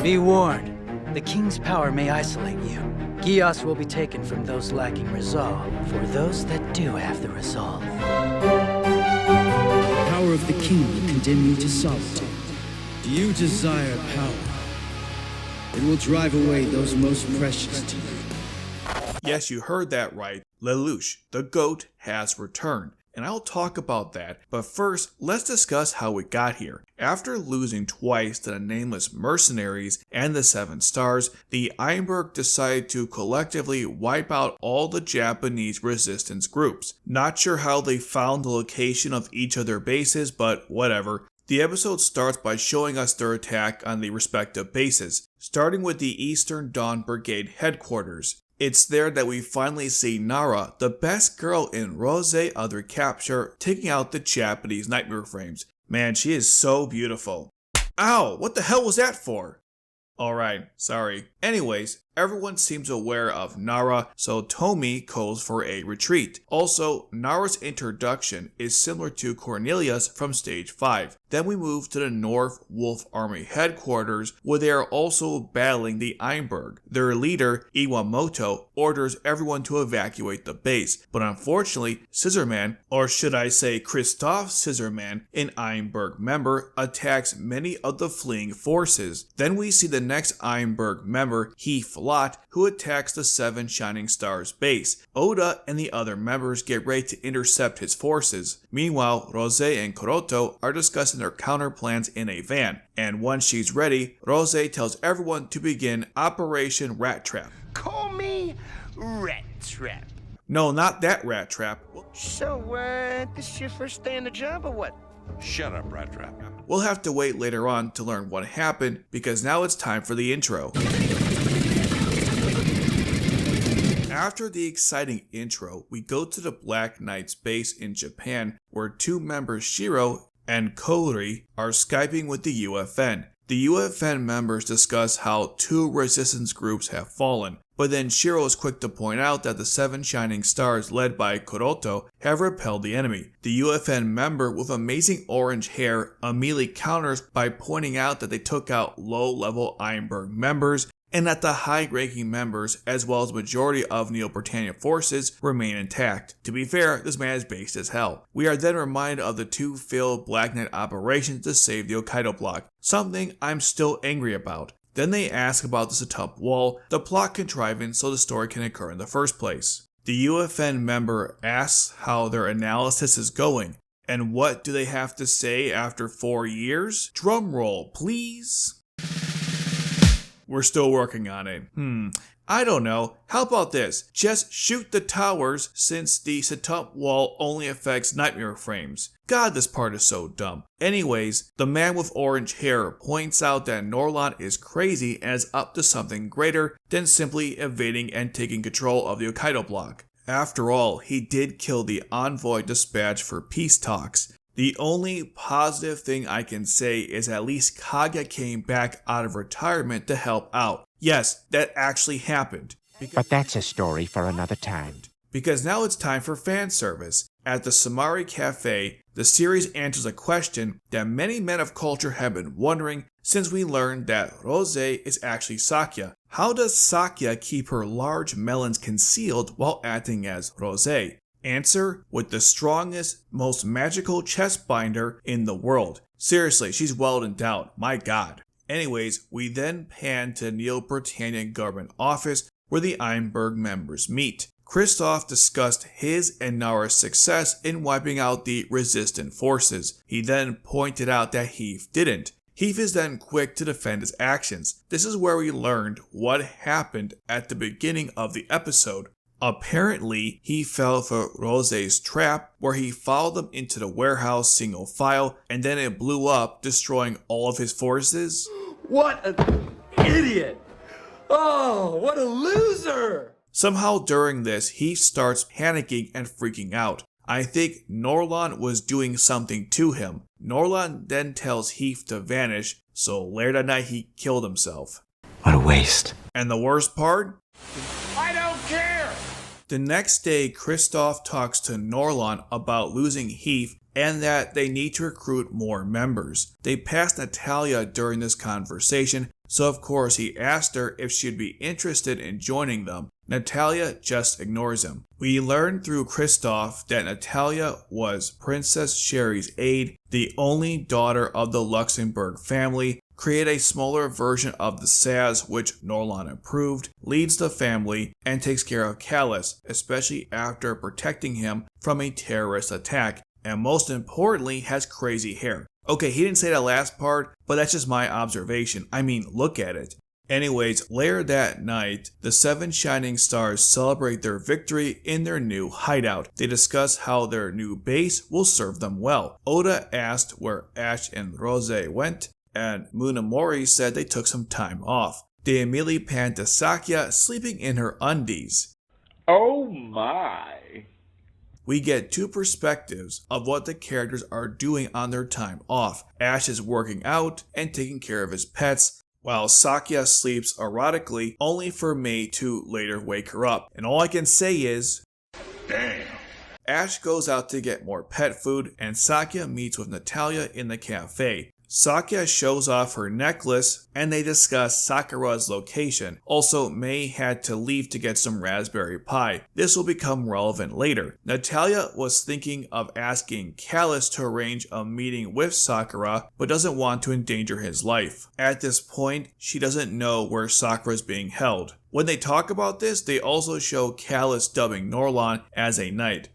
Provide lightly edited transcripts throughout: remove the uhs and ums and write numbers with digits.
Be warned, the king's power may isolate you. Gios will be taken from those lacking resolve, for those that do have the resolve. The power of the king will condemn you to solitude. Do you desire power? It will drive away those most precious to you. Yes, you heard that right. Lelouch, the goat, has returned, and I'll talk about that, but first, let's discuss how we got here. After losing twice to the nameless mercenaries and the Seven Stars, the Ironberg decided to collectively wipe out all the Japanese resistance groups. Not sure how they found the location of each of their bases, but whatever. The episode starts by showing us their attack on the respective bases, starting with the Eastern Dawn Brigade headquarters. It's there that we finally see Nara, the best girl in Roze of Recapture, taking out the Japanese nightmare frames. Man, she is so beautiful. Ow, what the hell was that for? Alright, sorry. Anyways, everyone seems aware of Nara, so Tomi calls for a retreat. Also, Nara's introduction is similar to Cornelia's from Stage 5. Then we move to the North Wolf Army headquarters, where they are also battling the Ironberg. Their leader, Iwamoto, orders everyone to evacuate the base, but unfortunately, Scissorman, or should I say Christoph Scissorman, an Ironberg member, attacks many of the fleeing forces. Then we see the next Ironberg member, Lot, who attacks the Seven Shining Stars base. Oda and the other members get ready to intercept his forces. Meanwhile, Roze and Kuroto are discussing their counter plans in a van, and once she's ready, Roze tells everyone to begin Operation Rat Trap. Call me Rat Trap. No, not that rat trap. So, this is your first day on the job or what? Shut up, Rat Trap. We'll have to wait later on to learn what happened, because now it's time for the intro. After the exciting intro, we go to the Black Knight's base in Japan, where two members Shiro and Kori are Skyping with the UFN. The UFN members discuss how two resistance groups have fallen, but then Shiro is quick to point out that the Seven Shining Stars led by Kuroto have repelled the enemy. The UFN member with amazing orange hair immediately counters by pointing out that they took out low-level Ironberg members and that the high-ranking members, as well as the majority of Neo-Britannia forces, remain intact. To be fair, this man is based as hell. We are then reminded of the two failed Black Knight operations to save the Hokkaido block, something I'm still angry about. Then they ask about the Setup Wall, the plot contrivance so the story can occur in the first place. The UFN member asks how their analysis is going, and what do they have to say after 4 years? Drum roll, please. We're still working on it. I don't know. How about this? Just shoot the towers since the Setup Wall only affects nightmare frames. God, this part is so dumb. Anyways, the man with orange hair points out that Norlon is crazy and is up to something greater than simply evading and taking control of the Hokkaido block. After all, he did kill the envoy dispatched for peace talks. The only positive thing I can say is at least Kaga came back out of retirement to help out. Yes, that actually happened. But that's a story for another time. Because now it's time for fan service. At the Samari Cafe, the series answers a question that many men of culture have been wondering since we learned that Roze is actually Sakya. How does Sakya keep her large melons concealed while acting as Roze? Answer: with the strongest, most magical chest binder in the world. Seriously, she's well endowed, my god. Anyways, we then pan to Neo-Britannian government office where the Ironberg members meet. Christoph discussed his and Nara's success in wiping out the resistant forces. He then pointed out that Heath didn't. Heath is then quick to defend his actions. This is where we learned what happened at the beginning of the episode. Apparently, he fell for Roze's trap, where he followed them into the warehouse single file, and then it blew up, destroying all of his forces. What an idiot! Oh, what a loser! Somehow during this, he starts panicking and freaking out. I think Norlon was doing something to him. Norlon then tells Heath to vanish, so later that night he killed himself. What a waste. And the worst part? I don't care! The next day, Christoph talks to Norlon about losing Heath and that they need to recruit more members. They passed Natalia during this conversation, so of course he asked her if she'd be interested in joining them. Natalia just ignores him. We learn through Kristoff that Natalia was Princess Sherry's aide, the only daughter of the Luxembourg family, create a smaller version of the Saz, which Norlon approved, leads the family, and takes care of Callus, especially after protecting him from a terrorist attack, and most importantly has crazy hair. Okay, he didn't say that last part, but that's just my observation. I mean, look at it. Anyways, later that night, the 7 Shining Stars celebrate their victory in their new hideout. They discuss how their new base will serve them well. Oda asked where Ash and Roze went, and Munamori said they took some time off. They immediately pan to Sakuya sleeping in her undies. Oh my. We get 2 perspectives of what the characters are doing on their time off. Ash is working out and taking care of his pets, while Sakuya sleeps erotically, only for Mei to later wake her up. And all I can say is, damn. Ash goes out to get more pet food, and Sakuya meets with Natalia in the cafe. Sakuya shows off her necklace, and they discuss Sakura's location. Also, Mei had to leave to get some raspberry pie. This will become relevant later. Natalia was thinking of asking Callus to arrange a meeting with Sakura, but doesn't want to endanger his life. At this point, she doesn't know where Sakura is being held. When they talk about this, they also show Callus dubbing Norlon as a knight.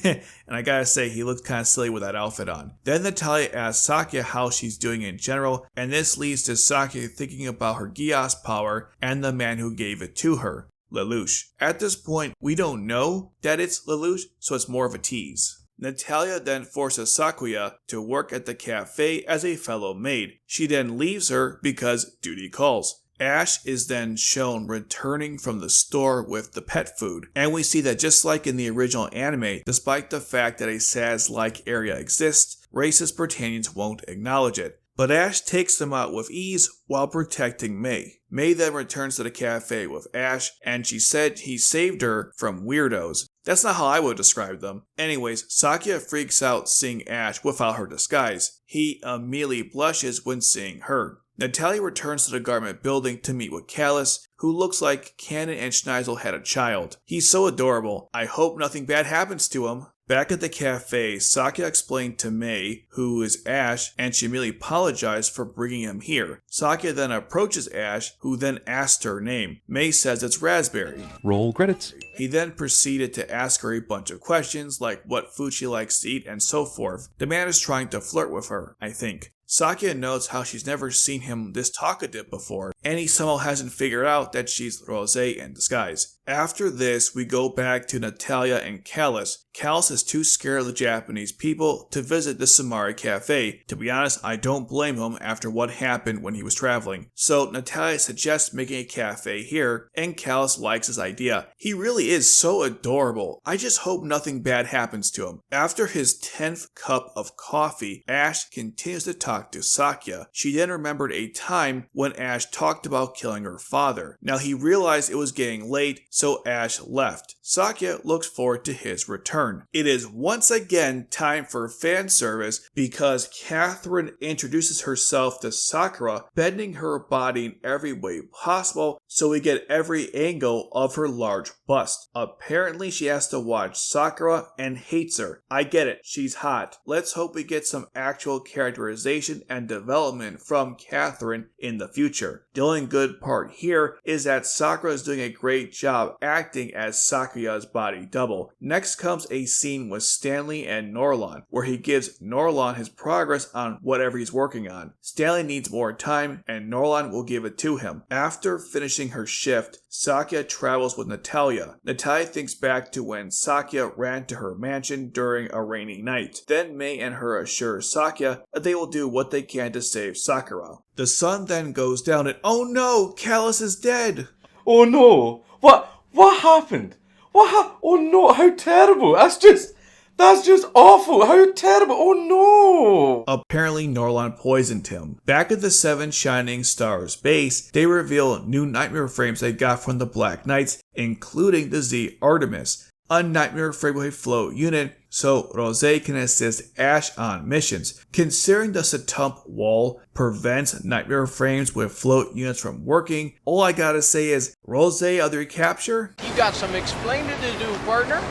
And I gotta say, he looked kinda silly with that outfit on. Then Natalia asks Sakuya how she's doing in general, and this leads to Sakuya thinking about her Geass power and the man who gave it to her, Lelouch. At this point, we don't know that it's Lelouch, so it's more of a tease. Natalia then forces Sakuya to work at the cafe as a fellow maid. She then leaves her because duty calls. Ash is then shown returning from the store with the pet food, and we see that just like in the original anime, despite the fact that a Saz-like area exists, racist Britannians won't acknowledge it. But Ash takes them out with ease while protecting Mei. Mei then returns to the cafe with Ash, and she said he saved her from weirdos. That's not how I would describe them. Anyways, Sakuya freaks out seeing Ash without her disguise. He immediately blushes when seeing her. Natalia returns to the garment building to meet with Callus, who looks like Cannon and Schneisel had a child. He's so adorable. I hope nothing bad happens to him. Back at the cafe, Sakuya explained to Mei, who is Ash, and she immediately apologized for bringing him here. Sakuya then approaches Ash, who then asks her name. Mei says it's Raspberry. Roll credits. He then proceeded to ask her a bunch of questions, like what food she likes to eat and so forth. The man is trying to flirt with her, I think. Sakuya notes how she's never seen him this talkative before, and he somehow hasn't figured out that she's Roze in disguise. After this, we go back to Natalia and Callus. Callus is too scared of the Japanese people to visit the Samari Cafe. To be honest, I don't blame him after what happened when he was traveling. So Natalia suggests making a cafe here, and Callus likes his idea. He really is so adorable. I just hope nothing bad happens to him. After his 10th cup of coffee, Ash continues to talk to Sakuya. She then remembered a time when Ash talked about killing her father. Now he realized it was getting late, so Ash left. Sakuya looks forward to his return. It is once again time for fan service because Catherine introduces herself to Sakura, bending her body in every way possible so we get every angle of her large bust. Apparently she has to watch Sakura and hates her. I get it, she's hot. Let's hope we get some actual characterization and development from Catherine in the future. The only good part here is that Sakura is doing a great job acting as Sakuya's body double. Next comes a scene with Stanley and Norlon, where he gives Norlon his progress on whatever he's working on. Stanley needs more time, and Norlon will give it to him. After finishing her shift, Sakuya travels with Natalia. Natalia thinks back to when Sakuya ran to her mansion during a rainy night. Then Mei and her assure Sakuya that they will do what they can to save Sakura. The sun then goes down and oh no, Callus is dead! Oh no! What happened? Oh no, how terrible! That's just awful! How terrible! Oh no! Apparently Norlon poisoned him. Back at the 7 Shining Stars base, they reveal new nightmare frames they got from the Black Knights, including the Z Artemis. a Nightmare Frameway float unit so Roze can assist Ash on missions. Considering the Satump wall prevents Nightmare frames with float units from working, all I gotta say is Roze of the Recapture? You got some explaining to do, partner.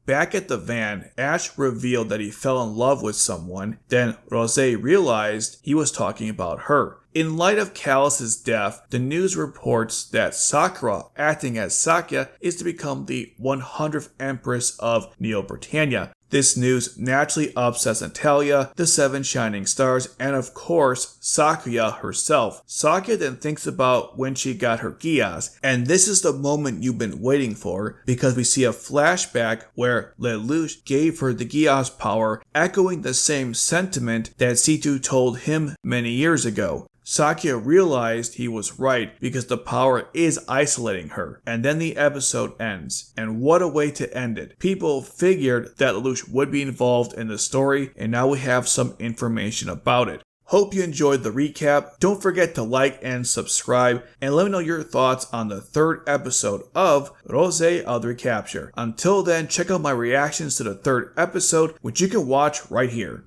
Back at the van, Ash revealed that he fell in love with someone, then Roze realized he was talking about her. In light of Callus's death, the news reports that Sakura, acting as Sakya, is to become the 100th Empress of Neo-Britannia. This news naturally upsets Natalia, the 7 Shining Stars, and of course, Sakuya herself. Sakya then thinks about when she got her Giyas, and this is the moment you've been waiting for, because we see a flashback where Lelouch gave her the Giyas power, echoing the same sentiment that Situ told him many years ago. Sakya realized he was right because the power is isolating her, and then the episode ends. And what a way to end it. People figured that Lelouch would be involved in the story, and now we have some information about it. Hope you enjoyed the recap. Don't forget to like and subscribe, and let me know your thoughts on the 3rd episode of Roze of Recapture. Until then, check out my reactions to the 3rd episode, which you can watch right here.